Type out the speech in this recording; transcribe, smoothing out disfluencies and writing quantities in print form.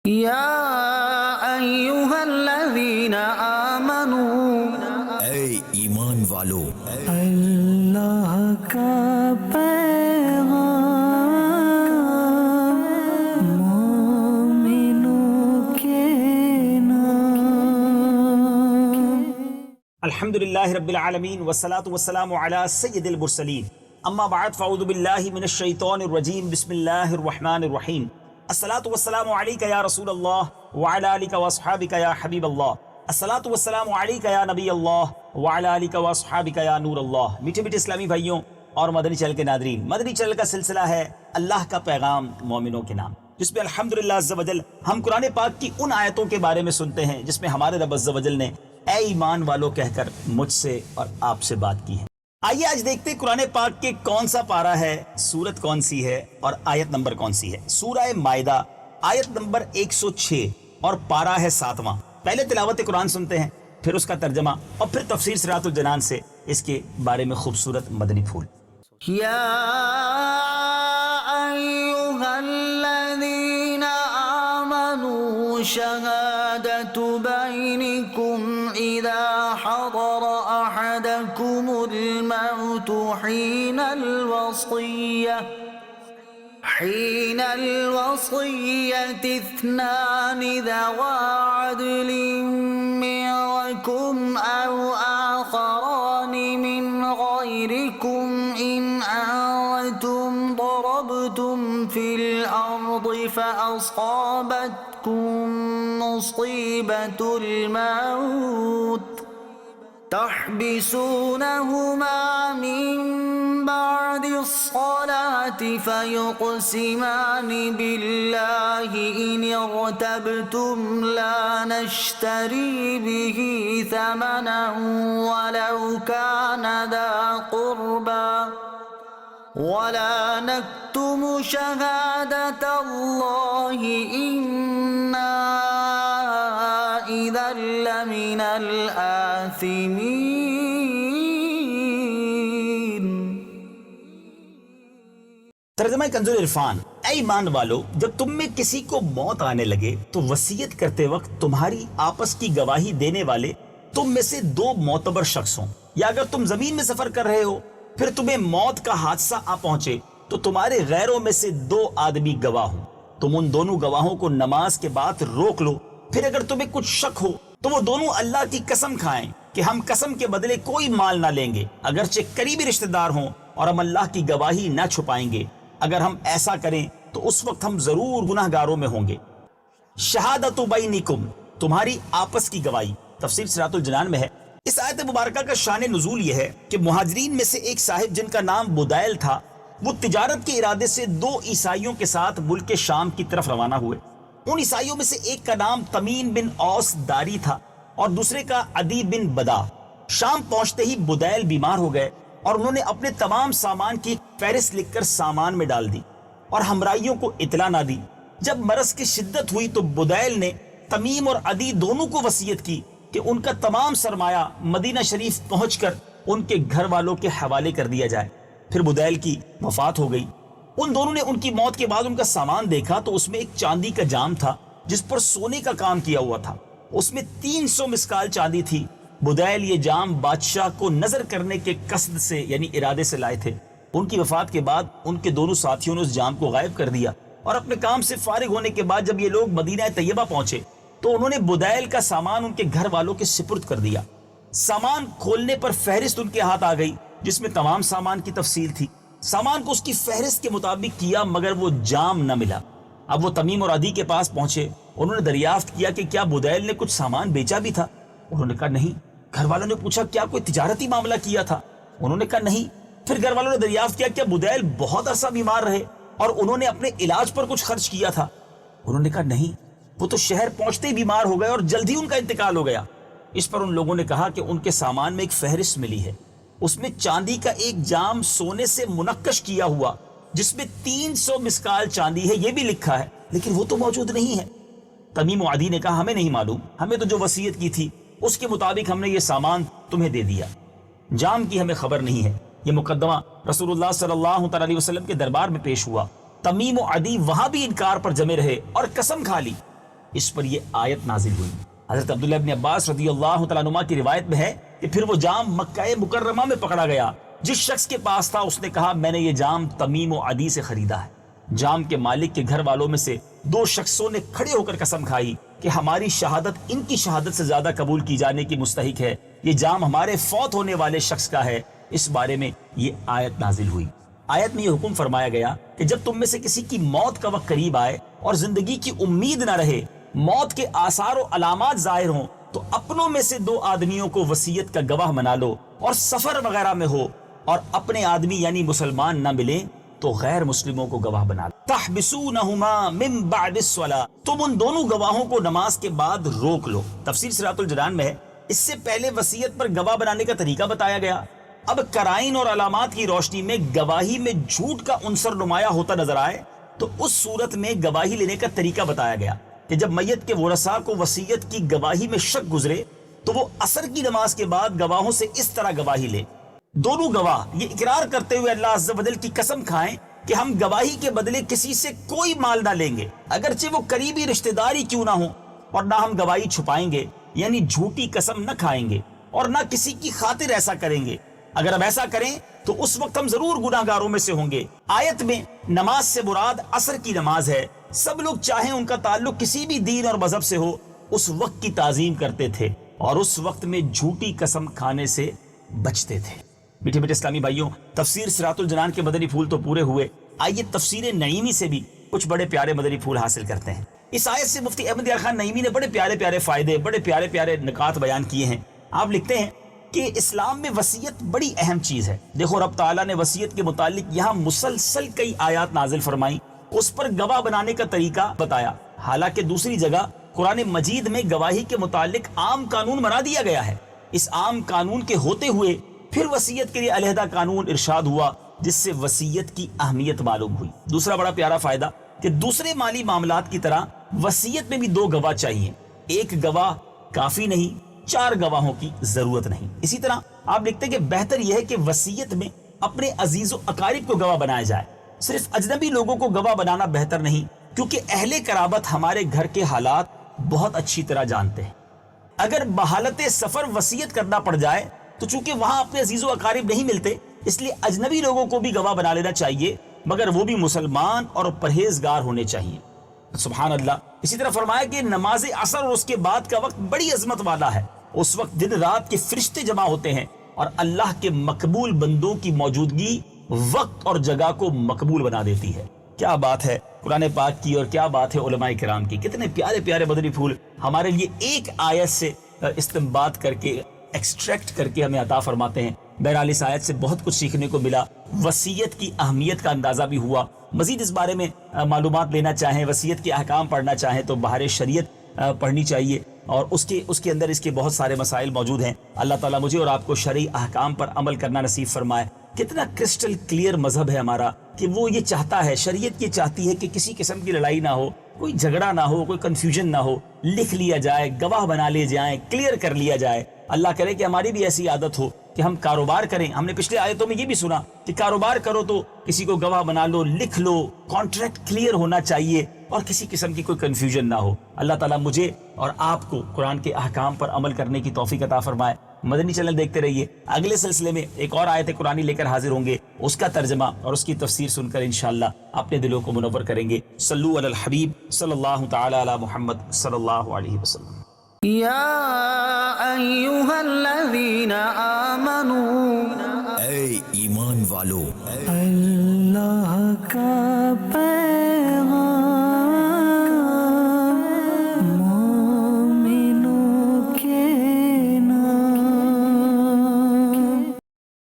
یا ایھا الذین آمنوا، اے ایمان والو، اللہ کا پیغام مومنوں کے نام۔ الحمدللہ رب العالمین والصلاة والسلام علی سید المرسلین، اما بعد فاعوذ باللہ من الشیطان الرجیم، بسم اللہ الرحمن الرحیم۔ الصلاة والسلام علیکہ یا رسول اللہ وعلی آلکہ واصحابکہ یا حبیب اللہ، الصلاة والسلام علیکہ یا نبی اللہ وعلی آلکہ واصحابکہ یا نور اللہ۔ میٹھے میٹھے اسلامی بھائیوں اور مدنی چینل کے ناظرین، مدنی چینل کا سلسلہ ہے اللہ کا پیغام مومنوں کے نام، جس میں الحمدللہ عز و جل ہم قرآن پاک کی ان آیتوں کے بارے میں سنتے ہیں جس میں ہمارے رب عز و جل نے اے ایمان والو کہہ کر مجھ سے اور آپ سے بات کی ہے۔ آئیے آج دیکھتے ہیں قرآن پاک کے کون سا پارہ ہے، سورت کون سی ہے اور آیت نمبر کون سی ہے۔ سورہ مائدہ آیت نمبر 106 اور پارہ ہے 7واں۔ پہلے تلاوت قرآن سنتے ہیں، پھر اس کا ترجمہ اور پھر تفسیر صراط الجنان سے اس کے بارے میں خوبصورت مدنی پھول۔ یا ایھا الذین آمنوا شہادۃ بینکم اذا حضر احدکم الموت حین الوصیۃ اثنان ذوا عدل منکم او آخران من غیرکم ان انتم ضربتم فی الارض فاصابتکم مصیبۃ الموت تحبسونهما من بعد الصلاة فيقسمان بالله إن ارتبتم لا نشتري به ثمنا ولو كان ذا قربى ولا نكتم شهادة الله إنا إذا لمن الآثمين۔ ترجمہ کنز العرفان۔ اے ایمان والو، جب تم میں کسی کو موت آنے لگے تو وصیت کرتے وقت تمہاری آپس کی گواہی دینے والے تم میں سے دو معتبر شخص ہوں، یا اگر تم زمین میں سفر کر رہے ہو پھر تمہیں موت کا حادثہ آ پہنچے تو تمہارے غیروں میں سے دو آدمی گواہ ہوں، تم ان دونوں گواہوں کو نماز کے بعد روک لو، پھر اگر تمہیں کچھ شک ہو تو وہ دونوں اللہ کی قسم کھائیں کہ ہم قسم کے بدلے کوئی مال نہ لیں گے، اگرچہ قریبی رشتہ دار ہوں، اور ہم اللہ کی گواہی نہ چھپائیں گے، اگر ہم ایسا کریں تو اس وقت ہم ضرور گناہ گاروں میں ہوں گے۔ شہادت بینکم، تمہاری آپس کی گواہی، تفسیر صراط الجنان میں ہے۔ اس آیت مبارکہ کا شان نزول یہ ہے کہ مہاجرین میں سے ایک صاحب جن کا نام بدیل تھا، وہ تجارت کے ارادے سے دو عیسائیوں کے ساتھ ملک شام کی طرف روانہ ہوئے۔ ان عیسائیوں میں سے ایک کا نام تمیم بن اوس داری تھا اور دوسرے کا عدی بن بدا۔ شام پہنچتے ہی بدیل بیمار ہو گئے اور انہوں نے اپنے تمام سامان کی فہرست لکھ کر سامان میں ڈال دی اور ہمراہیوں کو اطلاع نہ دی۔ جب مرض کی شدت ہوئی تو بدیل نے تمیم اور عدی دونوں کو وصیت کی کہ ان کا تمام سرمایہ مدینہ شریف پہنچ کر ان کے گھر والوں کے حوالے کر دیا جائے۔ پھر بدیل کی وفات ہو گئی۔ ان دونوں نے ان کی موت کے بعد ان کا سامان دیکھا تو اس میں ایک چاندی کا جام تھا جس پر سونے کا کام کیا ہوا تھا، اس میں 300 مسکال چاندی تھی۔ بدیل یہ جام بادشاہ کو نظر کرنے کے قصد سے یعنی ارادے سے لائے تھے۔ ان کی وفات کے بعد ان کے دونوں ساتھیوں نے اس جام کو غائب کر دیا، اور اپنے کام سے فارغ ہونے کے بعد جب یہ لوگ مدینہ طیبہ پہنچے تو انہوں نے بدیل کا سامان ان کے گھر والوں کے سپرد کر دیا۔ سامان کھولنے پر فہرست ان کے ہاتھ آ گئی جس میں تمام سامان کی تفصیل تھی۔ سامان کو اس کی فہرست کے مطابق کیا مگر وہ جام نہ ملا۔ اب وہ تمیم اور عدی کے پاس پہنچے، انہوں نے دریافت کیا کہ کیا بدیل نے کچھ سامان بیچا بھی تھا؟ انہوں نے کہا نہیں۔ گھر والوں نے پوچھا کیا کوئی تجارتی معاملہ کیا تھا؟ انہوں نے کہا نہیں۔ پھر گھر والوں نے دریافت کیا کیا بدیل بہت عرصہ بیمار رہے اور انہوں نے اپنے علاج پر کچھ خرچ کیا تھا؟ انہوں نے کہا نہیں، وہ تو شہر پہنچتے ہی بیمار ہو گئے اور جلدی ان کا انتقال ہو گیا۔ اس پر ان لوگوں نے کہا کہ ان کے سامان میں ایک فہرست ملی ہے، اس میں چاندی کا ایک جام سونے سے منقش کیا ہوا جس میں 300 مسکال چاندی ہے، یہ بھی لکھا ہے، لیکن وہ تو موجود نہیں ہے۔ تمیم و عدی نے کہا ہمیں نہیں معلوم، ہمیں تو جو وصیت کی تھی اس کے مطابق ہم نے یہ سامان تمہیں دے دیا، جام کی ہمیں خبر نہیں ہے۔ یہ مقدمہ رسول اللہ صلی اللہ علیہ وسلم کے دربار میں پیش ہوا۔ تمیم و عدی وہاں بھی انکار پر جمے رہے اور قسم کھا لی اس پر یہ آیت نازل ہوئی۔ حضرت عبداللہ ابن عباس رضی اللہ تعالیٰ عنہ کی روایت میں ہے کہ پھر وہ جام مکہ مکرمہ میں پکڑا گیا۔ جس شخص کے پاس تھا اس نے کہا میں نے یہ جام تمیم و عدی سے خریدا ہے۔ جام کے مالک کے گھر والوں میں سے دو شخصوں نے کھڑے ہو کر قسم کھائی کہ ہماری شہادت ان کی شہادت سے زیادہ قبول کی جانے کی مستحق ہے، یہ جام ہمارے فوت ہونے والے شخص کا ہے۔ اس بارے میں یہ آیت نازل ہوئی۔ آیت میں یہ حکم فرمایا گیا کہ جب تم میں سے کسی کی موت کا وقت قریب آئے اور زندگی کی امید نہ رہے، موت کے آثار و علامات ظاہر ہوں، تو اپنوں میں سے دو آدمیوں کو وصیت کا گواہ بنا لو، اور سفر وغیرہ میں ہو اور اپنے آدمی یعنی مسلمان نہ ملیں تو غیر مسلموں کو گواہ بنا لو۔ تحبسونہما من بعد الصلاۃ، تم ان دونوں گواہوں کو نماز کے بعد روک لو۔ تفسیر صراط الجنان میں ہے اس سے پہلے وصیت پر گواہ بنانے کا طریقہ بتایا گیا، اب قرائن اور علامات کی روشنی میں گواہی میں جھوٹ کا عنصر نمایاں ہوتا نظر آئے تو اس صورت میں گواہی لینے کا طریقہ بتایا گیا کہ جب میت کے ورثاء کو وصیت کی گواہی میں شک گزرے تو وہ عصر کی نماز کے بعد گواہوں سے اس طرح گواہی لے۔ دونوں گواہ یہ اقرار کرتے ہوئے اللہ عز و جل کی قسم کھائیں کہ ہم گواہی کے بدلے کسی سے کوئی مال نہ لیں گے، اگرچہ وہ قریبی رشتہ داری کیوں نہ ہوں، اور نہ ہم گواہی چھپائیں گے یعنی جھوٹی قسم نہ کھائیں گے، اور نہ کسی کی خاطر ایسا کریں گے۔ اگر ہم ایسا کریں تو اس وقت ہم ضرور گناہ گاروں میں سے ہوں گے۔ آیت میں نماز سے مراد عصر کی نماز ہے۔ سب لوگ چاہیں ان کا تعلق کسی بھی دین اور مذہب سے ہو اس وقت کی تعظیم کرتے تھے اور اس وقت میں جھوٹی قسم کھانے سے بچتے تھے۔ میٹھے میٹھے اسلامی بھائیوں، تفسیر صراط الجنان کے مدنی پھول تو پورے ہوئے، آئیے تفسیر نعیمی سے بھی کچھ بڑے پیارے مدنی پھول حاصل کرتے ہیں۔ اس آیت سے مفتی احمد یار خان نعیمی نے بڑے پیارے پیارے فائدے، بڑے پیارے پیارے نکات بیان کیے ہیں۔ آپ لکھتے ہیں کہ اسلام میں وصیت بڑی اہم چیز ہے۔ دیکھو رب تعالیٰ نے وصیت کے متعلق یہاں مسلسل کئی آیات نازل فرمائی، اس پر گواہ بنانے کا طریقہ بتایا، حالانکہ دوسری جگہ قرآن مجید میں گواہی کے متعلق عام قانون بنا دیا گیا ہے۔ اس عام قانون کے ہوتے ہوئے پھر وصیت کے لیے علیحدہ قانون ارشاد ہوا جس سے وصیت کی اہمیت معلوم ہوئی۔ دوسرا بڑا پیارا فائدہ کہ دوسرے مالی معاملات کی طرح وصیت میں بھی دو گواہ چاہیے، ایک گواہ کافی نہیں، 4 گواہوں کی ضرورت نہیں۔ اسی طرح آپ لکھتے ہیں کہ بہتر یہ ہے کہ وصیت میں اپنے عزیز و اقارب کو گواہ بنایا جائے، صرف اجنبی لوگوں کو گواہ بنانا بہتر نہیں، کیونکہ اہل قرابت ہمارے گھر کے حالات بہت اچھی طرح جانتے ہیں۔ اگر بحالت سفر وصیت کرنا پڑ جائے تو چونکہ وہاں اپنے عزیز و اقارب نہیں ملتے، اس لیے اجنبی لوگوں کو بھی گواہ بنا لینا چاہیے، مگر وہ بھی مسلمان اور پرہیزگار ہونے چاہیے۔ سبحان اللہ۔ اسی طرح فرمایا کہ نماز عصر اور اس کے بعد کا وقت بڑی عظمت والا ہے، اس وقت دن رات کے فرشتے جمع ہوتے ہیں اور اللہ کے مقبول بندوں کی موجودگی وقت اور جگہ کو مقبول بنا دیتی ہے۔ کیا بات ہے قرآن پاک کی اور کیا بات ہے علماء کرام کی، کتنے پیارے پیارے مدنی پھول ہمارے لیے ایک آیت سے استنباط کر کے ایکسٹریکٹ کر کے ہمیں عطا فرماتے ہیں۔ بہرحال اس آیت سے بہت کچھ سیکھنے کو ملا، وصیت کی اہمیت کا اندازہ بھی ہوا۔ مزید اس بارے میں معلومات لینا چاہیں، وصیت کے احکام پڑھنا چاہیں تو بہار شریعت پڑھنی چاہیے، اور اس کے اندر اس کے بہت سارے مسائل موجود ہیں۔ اللہ تعالیٰ مجھے اور آپ کو شرعی احکام پر عمل کرنا نصیب فرمائے۔ کتنا کرسٹل کلیئر مذہب ہے ہمارا کہ وہ یہ چاہتا ہے، شریعت یہ چاہتی ہے کہ کسی قسم کی لڑائی نہ ہو، کوئی جھگڑا نہ ہو، کوئی کنفیوژن نہ ہو، لکھ لیا جائے، گواہ بنا لیے جائیں، کلیئر کر لیا جائے۔ اللہ کرے کہ ہماری بھی ایسی عادت ہو کہ ہم کاروبار کریں۔ ہم نے پچھلے آیتوں میں یہ بھی سنا کہ کاروبار کرو تو کسی کو گواہ بنا لو، لکھ لو، کانٹریکٹ کلیئر ہونا چاہیے اور کسی قسم کی کوئی کنفیوژن نہ ہو۔ اللہ تعالیٰ مجھے اور آپ کو قرآن کے احکام پر عمل کرنے کی توفیق عطا فرمائے۔ مدنی چینل دیکھتے رہیے، اگلے سلسلے میں ایک اور آیت قرآنی لے کر حاضر ہوں گے، اس کا ترجمہ اور اس کی تفسیر سن کر انشاءاللہ اپنے دلوں کو منور کریں گے۔ صلو علی الحبیب صلی اللہ تعالی علی محمد صلی اللہ علیہ وسلم۔ یا ایہا الذین آمنوا، اے ایمان والو، اللہ کا